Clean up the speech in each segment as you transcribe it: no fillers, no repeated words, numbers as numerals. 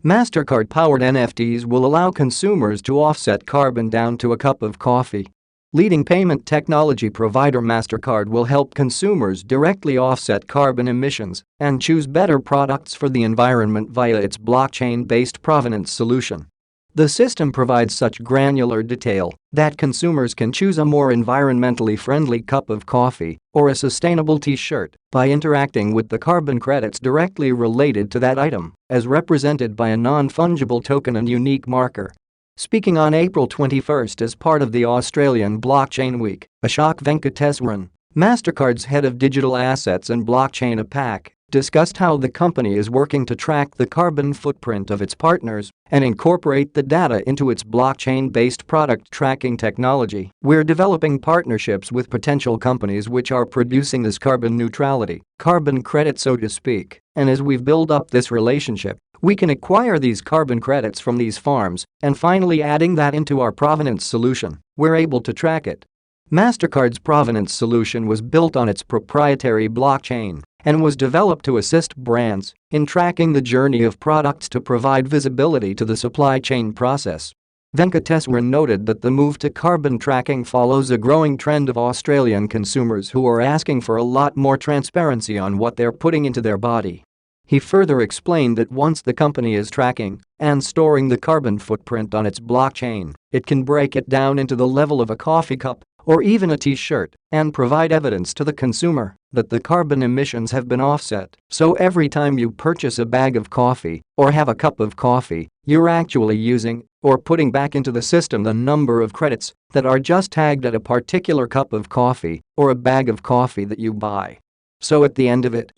Mastercard-powered NFTs will allow consumers to offset carbon down to a cup of coffee. Leading payment technology provider Mastercard will help consumers directly offset carbon emissions and choose better products for the environment via its blockchain-based Provenance Solution. The system provides such granular detail that consumers can choose a more environmentally friendly cup of coffee or a sustainable t-shirt by interacting with the carbon credits directly related to that item, as represented by a non-fungible token and unique marker. Speaking on April 21 as part of the Australian Blockchain Week, Ashok Venkateswaran, Mastercard's head of digital assets and blockchain APAC, discussed how the company is working to track the carbon footprint of its partners and incorporate the data into its blockchain-based product tracking technology. We're developing partnerships with potential companies which are producing this carbon neutrality, carbon credit so to speak, and as we've built up this relationship, we can acquire these carbon credits from these farms and finally adding that into our Provenance solution, we're able to track it. Mastercard's Provenance solution was built on its proprietary blockchain and was developed to assist brands in tracking the journey of products to provide visibility to the supply chain process. Venkateswaran noted that the move to carbon tracking follows a growing trend of Australian consumers who are asking for a lot more transparency on what they're putting into their body. He further explained that once the company is tracking and storing the carbon footprint on its blockchain, it can break it down into the level of a coffee cup or even a t-shirt and provide evidence to the consumer that the carbon emissions have been offset. So every time you purchase a bag of coffee or have a cup of coffee, you're actually using or putting back into the system the number of credits that are just tagged at a particular cup of coffee or a bag of coffee that you buy. So at the end of it,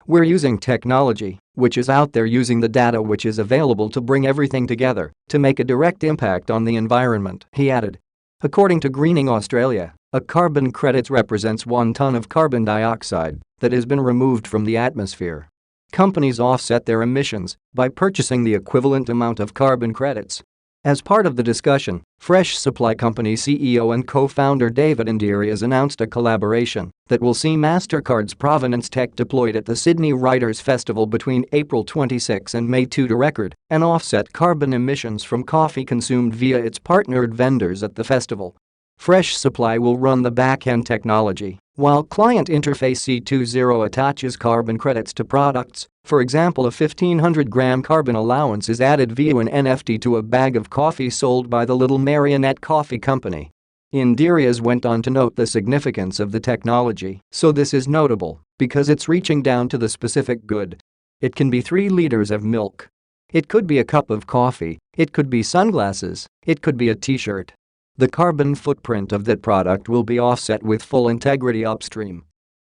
we're using technology which is out there using the data which is available to bring everything together to make a direct impact on the environment, he added. According to Greening Australia, a carbon credit represents 1 ton of carbon dioxide that has been removed from the atmosphere. Companies offset their emissions by purchasing the equivalent amount of carbon credits. As part of the discussion, Fresh Supply Company CEO and co-founder David Indirias announced a collaboration that will see Mastercard's Provenance tech deployed at the Sydney Writers' Festival between April 26 and May 2 to record and offset carbon emissions from coffee consumed via its partnered vendors at the festival. Fresh Supply will run the back-end technology, while client interface C20 attaches carbon credits to products. For example, a 1,500-gram carbon allowance is added via an NFT to a bag of coffee sold by the Little Marionette Coffee Company. Indirias went on to note the significance of the technology. So this is notable because it's reaching down to the specific good. It can be 3 liters of milk. It could be a cup of coffee. It could be sunglasses. It could be a t-shirt. The carbon footprint of that product will be offset with full integrity upstream.